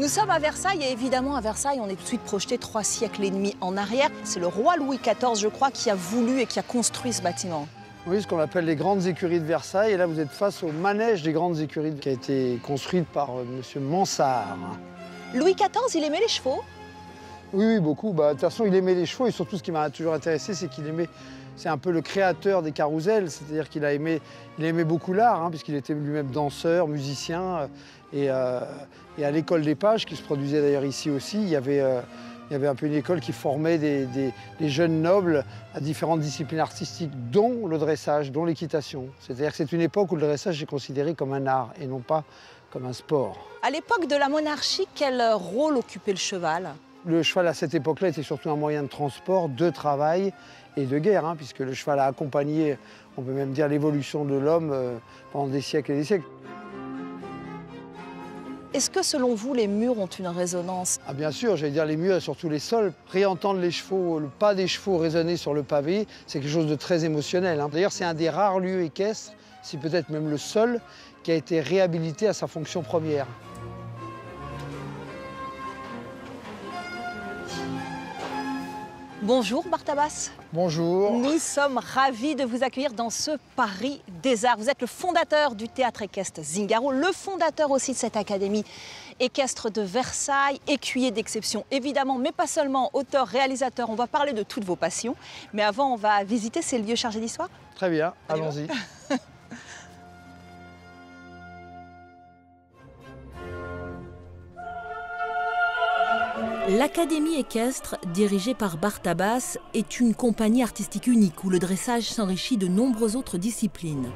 Nous sommes à Versailles et évidemment à Versailles, on est tout de suite projeté 3 siècles et demi en arrière. C'est le roi Louis XIV, je crois, qui a voulu et qui a construit ce bâtiment. Oui, ce qu'on appelle les grandes écuries de Versailles. Et là, vous êtes face au manège des grandes écuries qui a été construite par M. Mansart. Louis XIV, il aimait les chevaux? Oui, beaucoup. De toute façon, il aimait les chevaux et surtout, ce qui m'a toujours intéressé, c'est qu'il aimait... C'est un peu le créateur des carrousels, c'est-à-dire qu'il aimait beaucoup l'art, puisqu'il était lui-même danseur, musicien. Et à l'école des pages, qui se produisait d'ailleurs ici aussi, il y avait un peu une école qui formait des jeunes nobles à différentes disciplines artistiques, dont le dressage, dont l'équitation. C'est-à-dire que c'est une époque où le dressage est considéré comme un art et non pas comme un sport. À l'époque de la monarchie, quel rôle occupait le cheval? Le cheval, à cette époque-là, était surtout un moyen de transport, de travail et de guerre, puisque le cheval a accompagné, on peut même dire, l'évolution de l'homme pendant des siècles et des siècles. Est-ce que, selon vous, les murs ont une résonance? Ah bien sûr, j'allais dire les murs et surtout les sols. Réentendre les chevaux, le pas des chevaux résonner sur le pavé, c'est quelque chose de très émotionnel. D'ailleurs, c'est un des rares lieux équestres, c'est peut-être même le seul, qui a été réhabilité à sa fonction première. Bonjour Bartabas. Bonjour. Nous sommes ravis de vous accueillir dans ce Paris des Arts. Vous êtes le fondateur du théâtre équestre Zingaro, le fondateur aussi de cette académie équestre de Versailles, écuyer d'exception évidemment, mais pas seulement, auteur, réalisateur. On va parler de toutes vos passions, mais avant on va visiter ces lieux chargés d'histoire. Très bien, allons-y. L'Académie équestre, dirigée par Bartabas, est une compagnie artistique unique où le dressage s'enrichit de nombreuses autres disciplines.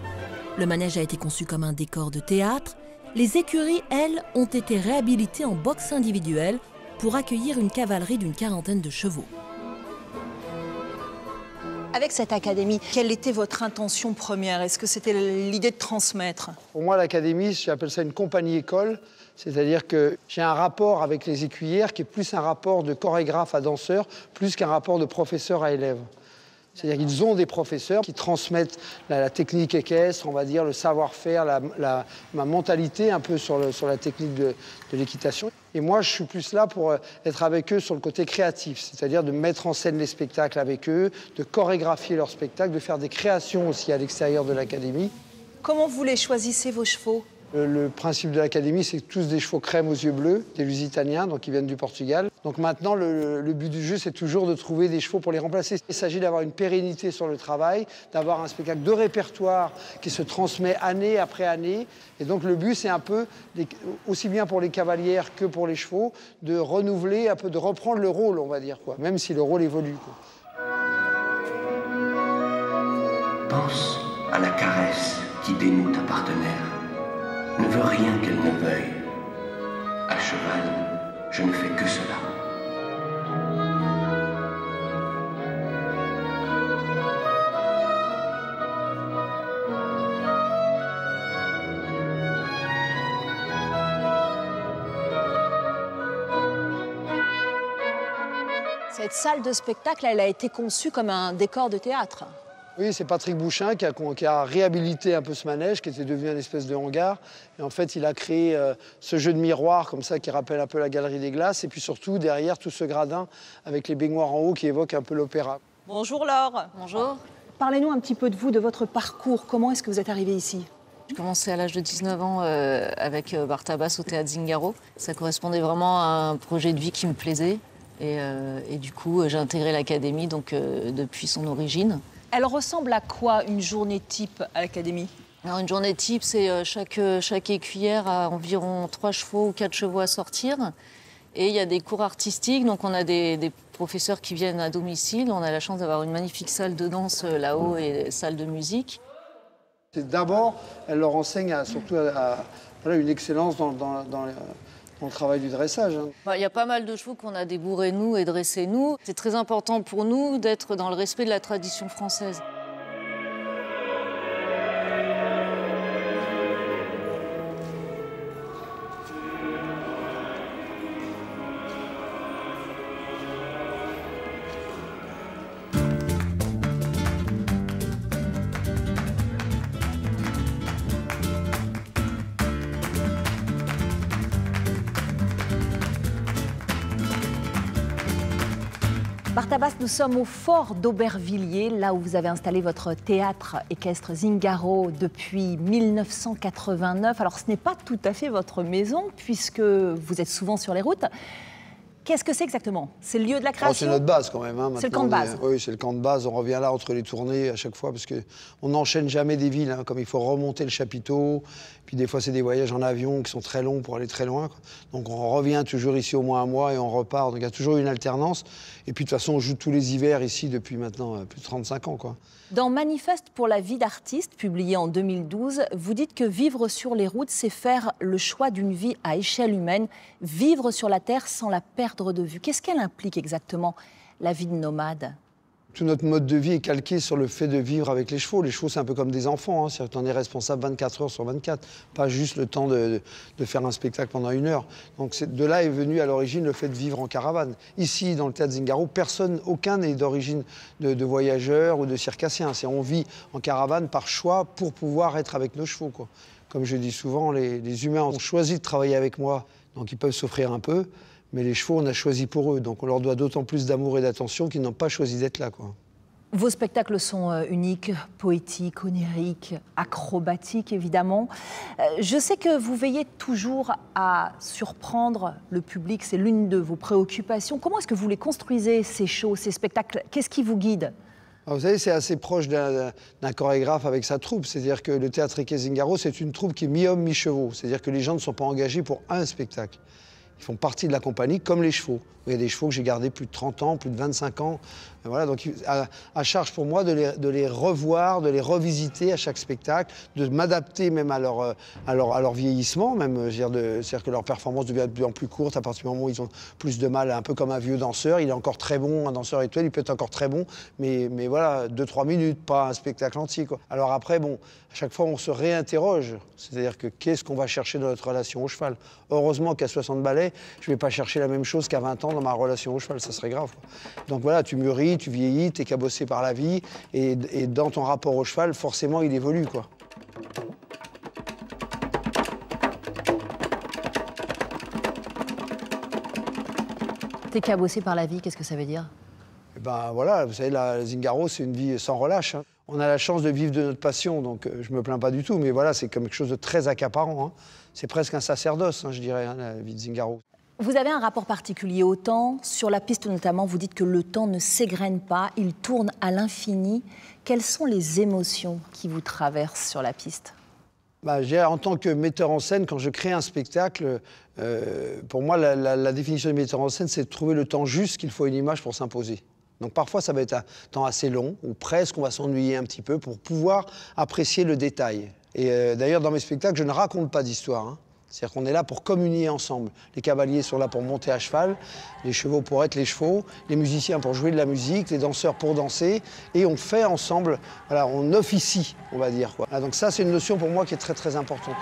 Le manège a été conçu comme un décor de théâtre. Les écuries, elles, ont été réhabilitées en boxe individuelle pour accueillir une cavalerie d'une 40aine de chevaux. Avec cette académie, quelle était votre intention première? Est-ce que c'était l'idée de transmettre? Pour moi, l'académie, j'appelle ça une compagnie-école. C'est-à-dire que j'ai un rapport avec les écuyères qui est plus un rapport de chorégraphe à danseur, plus qu'un rapport de professeur à élève. C'est-à-dire qu'ils ont des professeurs qui transmettent la technique équestre, on va dire, le savoir-faire, ma mentalité un peu sur la technique de l'équitation. Et moi, je suis plus là pour être avec eux sur le côté créatif, c'est-à-dire de mettre en scène les spectacles avec eux, de chorégraphier leurs spectacles, de faire des créations aussi à l'extérieur de l'académie. Comment vous les choisissez, vos chevaux? Le principe de l'académie, c'est tous des chevaux crème aux yeux bleus, des Lusitaniens, donc qui viennent du Portugal. Donc maintenant, le but du jeu, c'est toujours de trouver des chevaux pour les remplacer. Il s'agit d'avoir une pérennité sur le travail, d'avoir un spectacle de répertoire qui se transmet année après année. Et donc le but, c'est un peu, aussi bien pour les cavalières que pour les chevaux, de renouveler, un peu de reprendre le rôle, on va dire, quoi, même si le rôle évolue, quoi. Pense à la caresse qui dénoue ta partenaire. Ne veut rien qu'elle ne veuille. À cheval, je ne fais que cela. Cette salle de spectacle, elle a été conçue comme un décor de théâtre. Oui, c'est Patrick Bouchin qui a réhabilité un peu ce manège, qui était devenu une espèce de hangar. Et en fait, il a créé ce jeu de miroir comme ça qui rappelle un peu la Galerie des Glaces. Et puis surtout, derrière, tout ce gradin avec les baignoires en haut qui évoque un peu l'opéra. Bonjour Laure. Bonjour. Parlez-nous un petit peu de vous, de votre parcours. Comment est-ce que vous êtes arrivée ici? J'ai commencé à l'âge de 19 ans avec Bartabas au théâtre Zingaro. Ça correspondait vraiment à un projet de vie qui me plaisait. Et du coup, j'ai intégré l'académie depuis son origine. Elle ressemble à quoi une journée type à l'académie? Alors, une journée type, c'est chaque écuyère a environ 3 chevaux ou 4 chevaux à sortir. Et il y a des cours artistiques, donc on a des professeurs qui viennent à domicile. On a la chance d'avoir une magnifique salle de danse là-haut et salle de musique. D'abord, elle leur enseigne surtout une excellence dans le travail du dressage. Il y a pas mal de chevaux qu'on a débourrés nous et dressés nous. C'est très important pour nous d'être dans le respect de la tradition française. Bartabas, nous sommes au fort d'Aubervilliers, là où vous avez installé votre théâtre équestre Zingaro depuis 1989. Alors ce n'est pas tout à fait votre maison, puisque vous êtes souvent sur les routes. Qu'est-ce que c'est exactement? C'est le lieu de la création? C'est notre base quand même. Hein. C'est le camp de base. Oui, c'est le camp de base. On revient là entre les tournées à chaque fois parce qu'on n'enchaîne jamais des villes. Hein, comme il faut remonter le chapiteau. Puis des fois, c'est des voyages en avion qui sont très longs pour aller très loin. Quoi. Donc on revient toujours ici au moins un mois et on repart. Donc il y a toujours une alternance. Et puis de toute façon, on joue tous les hivers ici depuis maintenant plus de 35 ans. Quoi. Dans Manifeste pour la vie d'artiste, publié en 2012, vous dites que vivre sur les routes, c'est faire le choix d'une vie à échelle humaine, vivre sur la terre sans la perdre de vue. Qu'est-ce qu'elle implique exactement, la vie de nomade? Tout notre mode de vie est calqué sur le fait de vivre avec les chevaux. Les chevaux, c'est un peu comme des enfants. Hein. C'est-à-dire que tu en es responsable 24 heures sur 24, pas juste le temps de faire un spectacle pendant 1 heure. Donc de là est venu à l'origine le fait de vivre en caravane. Ici, dans le théâtre Zingaro, aucun n'est d'origine de voyageurs ou de circassiens. On vit en caravane par choix pour pouvoir être avec nos chevaux. Quoi. Comme je dis souvent, les humains ont choisi de travailler avec moi, donc ils peuvent s'offrir un peu. Mais les chevaux, on a choisi pour eux. Donc on leur doit d'autant plus d'amour et d'attention qu'ils n'ont pas choisi d'être là. Quoi. Vos spectacles sont uniques, poétiques, oniriques, acrobatiques, évidemment. Je sais que vous veillez toujours à surprendre le public. C'est l'une de vos préoccupations. Comment est-ce que vous les construisez, ces shows, ces spectacles? Qu'est-ce qui vous guide? Vous savez, c'est assez proche d'un chorégraphe avec sa troupe. C'est-à-dire que le théâtre équestre Zingaro, c'est une troupe qui est mi-homme, mi-chevaux. C'est-à-dire que les gens ne sont pas engagés pour un spectacle. Ils font partie de la compagnie comme les chevaux. Il y a des chevaux que j'ai gardés plus de 30 ans, plus de 25 ans. Et voilà, donc à charge pour moi de les revoir, de les revisiter à chaque spectacle, de m'adapter même à leur vieillissement. C'est-à-dire que leur performance devient de plus en plus courte à partir du moment où ils ont plus de mal, un peu comme un vieux danseur. Il est encore très bon, un danseur étoile, il peut être encore très bon, mais voilà, 2-3 minutes, pas un spectacle entier. Quoi. Alors après, bon, à chaque fois, on se réinterroge. C'est-à-dire que qu'est-ce qu'on va chercher dans notre relation au cheval? Heureusement qu'à 60 balais, je ne vais pas chercher la même chose qu'à 20 ans dans ma relation au cheval, ça serait grave. Quoi. Donc voilà, tu mûris, tu vieillis, tu es cabossé par la vie, et dans ton rapport au cheval, forcément, il évolue. Quoi. T'es cabossé par la vie, qu'est-ce que ça veut dire? Et ben voilà, vous savez, la Zingaro, c'est une vie sans relâche. Hein. On a la chance de vivre de notre passion, donc je me plains pas du tout, mais voilà, c'est comme quelque chose de très accaparant. Hein. C'est presque un sacerdoce, hein, je dirais, hein, la vie de Zingaro. Vous avez un rapport particulier au temps. Sur la piste notamment, vous dites que le temps ne s'égrène pas, il tourne à l'infini. Quelles sont les émotions qui vous traversent sur la piste? En tant que metteur en scène, quand je crée un spectacle, pour moi, la définition du metteur en scène, c'est de trouver le temps juste qu'il faut à une image pour s'imposer. Donc parfois, ça va être un temps assez long, ou presque, on va s'ennuyer un petit peu pour pouvoir apprécier le détail. Et d'ailleurs, dans mes spectacles, je ne raconte pas d'histoire. Hein. C'est-à-dire qu'on est là pour communier ensemble. Les cavaliers sont là pour monter à cheval, les chevaux pour être les chevaux, les musiciens pour jouer de la musique, les danseurs pour danser. Et on fait ensemble, voilà, on officie, on va dire. Quoi. Voilà, donc ça, c'est une notion pour moi qui est très très importante.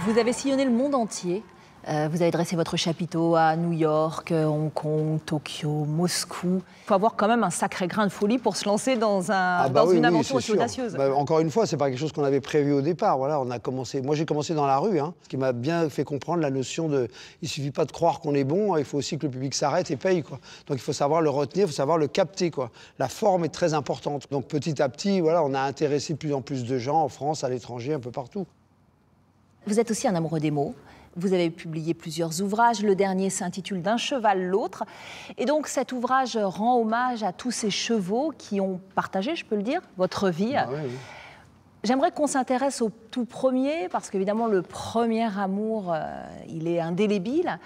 Vous avez sillonné le monde entier. Vous avez dressé votre chapiteau à New York, Hong Kong, Tokyo, Moscou. Il faut avoir quand même un sacré grain de folie pour se lancer dans une aventure aussi audacieuse. Encore une fois, c'est pas quelque chose qu'on avait prévu au départ. Voilà, on a commencé. Moi, j'ai commencé dans la rue, hein, ce qui m'a bien fait comprendre la notion de. Il suffit pas de croire qu'on est bon. Il faut aussi que le public s'arrête et paye, quoi. Donc, il faut savoir le retenir, il faut savoir le capter, quoi. La forme est très importante. Donc, petit à petit, voilà, on a intéressé de plus en plus de gens en France, à l'étranger, un peu partout. Vous êtes aussi un amoureux des mots. Vous avez publié plusieurs ouvrages. Le dernier s'intitule « D'un cheval l'autre ». Et donc, cet ouvrage rend hommage à tous ces chevaux qui ont partagé, je peux le dire, votre vie. Oui. J'aimerais qu'on s'intéresse au tout premier, parce qu'évidemment, le premier amour, il est indélébile.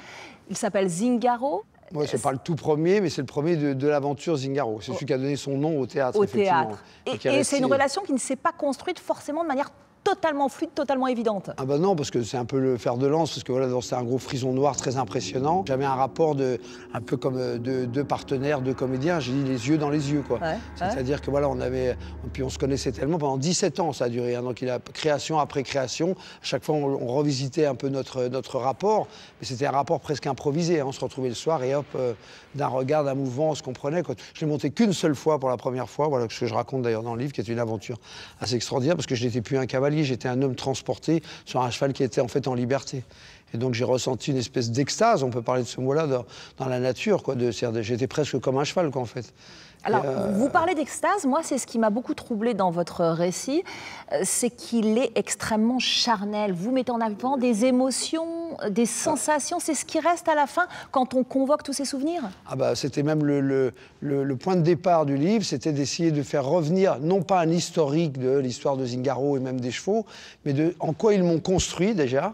Il s'appelle Zingaro. Oui, c'est pas le tout premier, mais c'est le premier de l'aventure Zingaro. C'est celui qui a donné son nom au théâtre. Au théâtre. Et c'est une relation qui ne s'est pas construite forcément de manière totalement fluide, totalement évidente. Ah ben non, parce que c'est un peu le fer de lance, parce que voilà, c'est un gros frison noir très impressionnant. J'avais un rapport un peu comme deux partenaires, deux comédiens, j'ai dit les yeux dans les yeux, quoi. Ouais, c'est-à-dire que voilà, puis on se connaissait tellement, pendant 17 ans ça a duré, hein, donc il a création après création. À chaque fois, on revisitait un peu notre rapport, mais c'était un rapport presque improvisé, hein. On se retrouvait le soir et hop, d'un regard, d'un mouvement, on se comprenait, quoi. Je l'ai monté qu'une seule fois pour la première fois, voilà, ce que je raconte d'ailleurs dans le livre, qui est une aventure assez extraordinaire, parce que je n'étais plus un cavalier. cavalier, j'étais un homme transporté sur un cheval qui était en fait en liberté. Et donc j'ai ressenti une espèce d'extase, on peut parler de ce mot-là, dans la nature, quoi. J'étais presque comme un cheval, quoi, en fait. Alors, vous parlez d'extase, moi c'est ce qui m'a beaucoup troublé dans votre récit, c'est qu'il est extrêmement charnel. Vous mettez en avant des émotions, des sensations, c'est ce qui reste à la fin quand on convoque tous ces souvenirs? Ah bah, c'était même le point de départ du livre, c'était d'essayer de faire revenir, non pas un historique de l'histoire de Zingaro et même des chevaux, mais en quoi ils m'ont construit déjà,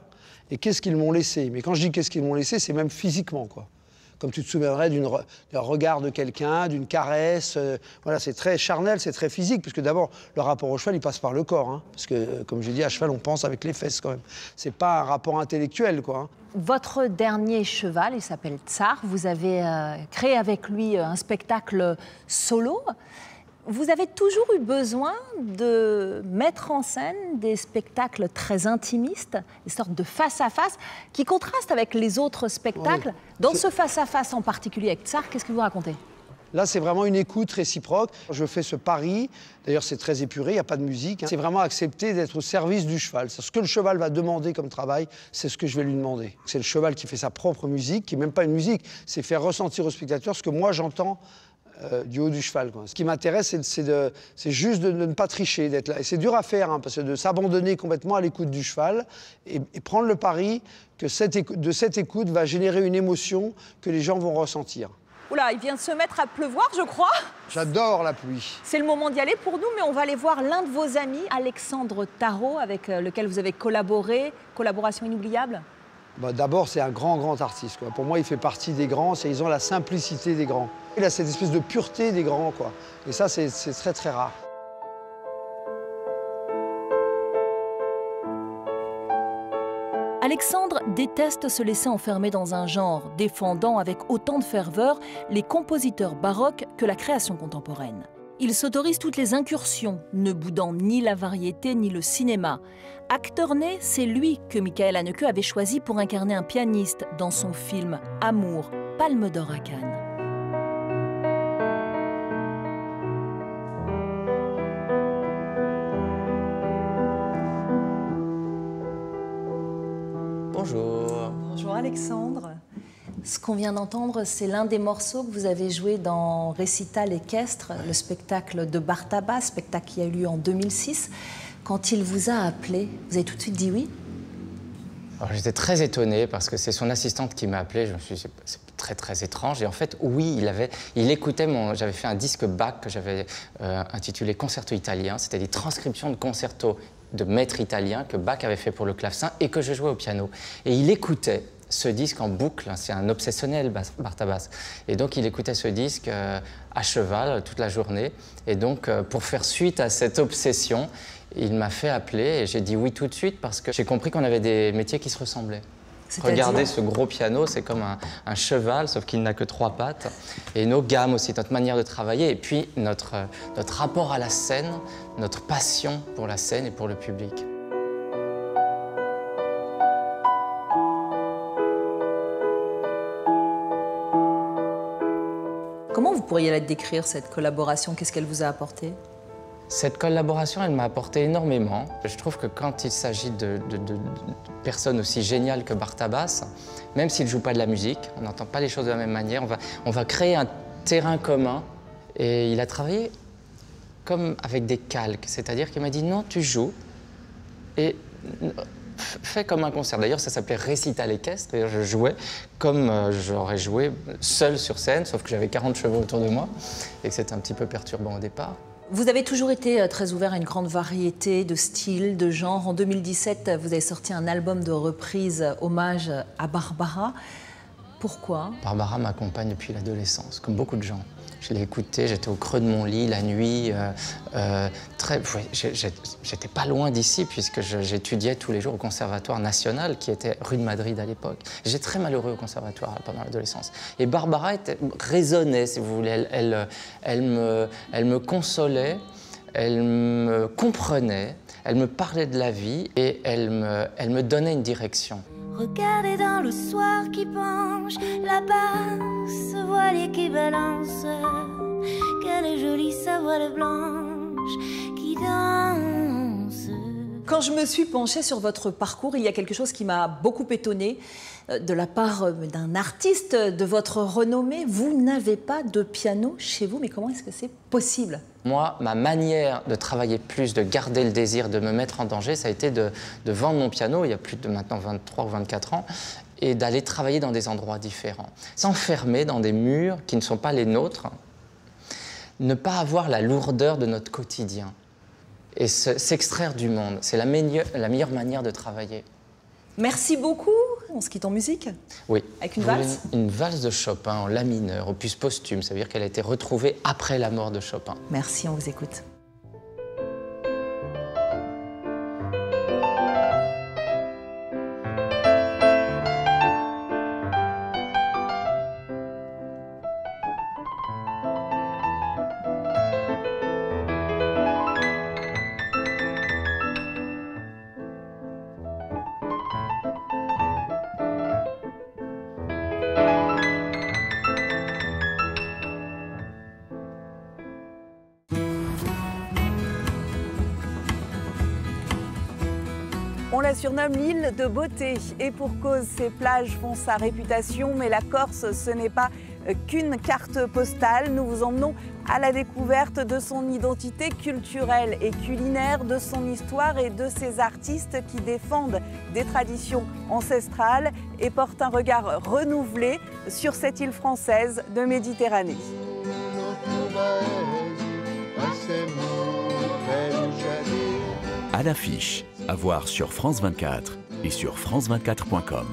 et qu'est-ce qu'ils m'ont laissé. Mais quand je dis qu'est-ce qu'ils m'ont laissé, c'est même physiquement, quoi. Comme tu te souviendrais d'un regard de quelqu'un, d'une caresse. Voilà, c'est très charnel, c'est très physique, parce que d'abord, le rapport au cheval, il passe par le corps. Hein, parce que, comme j'ai dit, à cheval, on pense avec les fesses, quand même. C'est pas un rapport intellectuel, quoi. Hein. Votre dernier cheval, il s'appelle Tsar. Vous avez créé avec lui un spectacle solo. Vous avez toujours eu besoin de mettre en scène des spectacles très intimistes, des sortes de face-à-face, qui contrastent avec les autres spectacles. Oui. Dans ce face-à-face en particulier avec Tsar, qu'est-ce que vous racontez? Là, c'est vraiment une écoute réciproque. Je fais ce pari, d'ailleurs c'est très épuré, il n'y a pas de musique. Hein. C'est vraiment accepter d'être au service du cheval. Ce que le cheval va demander comme travail, c'est ce que je vais lui demander. C'est le cheval qui fait sa propre musique, qui n'est même pas une musique, c'est faire ressentir au spectateur ce que moi j'entends du haut du cheval, quoi. Ce qui m'intéresse, c'est juste de ne pas tricher, d'être là. Et c'est dur à faire, hein, parce que de s'abandonner complètement à l'écoute du cheval et prendre le pari que de cette écoute va générer une émotion que les gens vont ressentir. Oula, il vient de se mettre à pleuvoir, je crois. J'adore la pluie. C'est le moment d'y aller pour nous, mais on va aller voir l'un de vos amis, Alexandre Tarot, avec lequel vous avez collaboré. Collaboration inoubliable. Bah, d'abord, c'est un grand artiste, quoi. Pour moi, il fait partie des grands. Ils ont la simplicité des grands. Il a cette espèce de pureté des grands, quoi. Et ça, c'est très rare. Alexandre déteste se laisser enfermer dans un genre, défendant avec autant de ferveur les compositeurs baroques que la création contemporaine. Il s'autorise toutes les incursions, ne boudant ni la variété ni le cinéma. Acteur né, c'est lui que Michael Haneke avait choisi pour incarner un pianiste dans son film Amour, Palme d'Or à Cannes. Bonjour. Bonjour Alexandre. Ce qu'on vient d'entendre, c'est l'un des morceaux que vous avez joué dans Récital équestre, le spectacle de Bartabas, spectacle qui a eu lieu en 2006. Quand il vous a appelé, vous avez tout de suite dit oui? Alors j'étais très étonné parce que c'est son assistante qui m'a appelé. Je me suis dit, c'est très étrange. Et en fait, oui, il écoutait j'avais fait un disque Bach que j'avais intitulé Concerto italien. C'était des transcriptions de concertos de maîtres italiens que Bach avait fait pour le clavecin et que je jouais au piano. Et il écoutait ce disque en boucle, c'est un obsessionnel, Bartabas. Et donc il écoutait ce disque à cheval toute la journée. Et donc pour faire suite à cette obsession, il m'a fait appeler et j'ai dit oui tout de suite parce que j'ai compris qu'on avait des métiers qui se ressemblaient. Regardez ce gros piano, c'est comme un cheval, sauf qu'il n'a que 3 pattes. Et nos gammes aussi, notre manière de travailler, et puis notre rapport à la scène, notre passion pour la scène et pour le public. Comment vous pourriez la décrire, cette collaboration? Qu'est-ce qu'elle vous a apporté? Cette collaboration, elle m'a apporté énormément. Je trouve que quand il s'agit de personnes aussi géniales que Bartabas, même s'il ne joue pas de la musique, on n'entend pas les choses de la même manière, on va créer un terrain commun. Et il a travaillé comme avec des calques, c'est-à-dire qu'il m'a dit non, tu joues et fais comme un concert. D'ailleurs, ça s'appelait Récital équestre. Je jouais comme j'aurais joué seul sur scène, sauf que j'avais 40 chevaux autour de moi et que c'était un petit peu perturbant au départ. Vous avez toujours été très ouvert à une grande variété de styles, de genres. En 2017, vous avez sorti un album de reprise hommage à Barbara. Pourquoi? Barbara m'accompagne depuis l'adolescence, comme beaucoup de gens. Je l'ai écoutée, j'étais au creux de mon lit la nuit. J'étais pas loin d'ici puisque j'étudiais tous les jours au Conservatoire national qui était rue de Madrid à l'époque. J'étais très malheureux au Conservatoire pendant l'adolescence. Et Barbara résonnait, si vous voulez. Elle me consolait, elle me comprenait, elle me parlait de la vie et elle me donnait une direction. Regardez dans le soir qui penche, là-bas se voit l'équivalence. Quelle jolie sa voile blanche qui danse. Quand je me suis penchée sur votre parcours, il y a quelque chose qui m'a beaucoup étonnée de la part d'un artiste de votre renommée. Vous n'avez pas de piano chez vous, mais comment est-ce que c'est possible? Moi, ma manière de travailler plus, de garder le désir, de me mettre en danger, ça a été de vendre mon piano, il y a plus de maintenant 23 ou 24 ans, et d'aller travailler dans des endroits différents. S'enfermer dans des murs qui ne sont pas les nôtres, ne pas avoir la lourdeur de notre quotidien et s'extraire du monde. C'est la meilleure manière de travailler. Merci beaucoup. On se quitte en musique? Oui. Avec une valse? Une valse de Chopin en la mineur, opus posthume. Ça veut dire qu'elle a été retrouvée après la mort de Chopin. Merci, on vous écoute. On la surnomme l'île de beauté et pour cause, ses plages font sa réputation, mais la Corse, ce n'est pas qu'une carte postale. Nous vous emmenons à la découverte de son identité culturelle et culinaire, de son histoire et de ses artistes qui défendent des traditions ancestrales et portent un regard renouvelé sur cette île française de Méditerranée. À l'affiche, à voir sur France 24 et sur France24.com.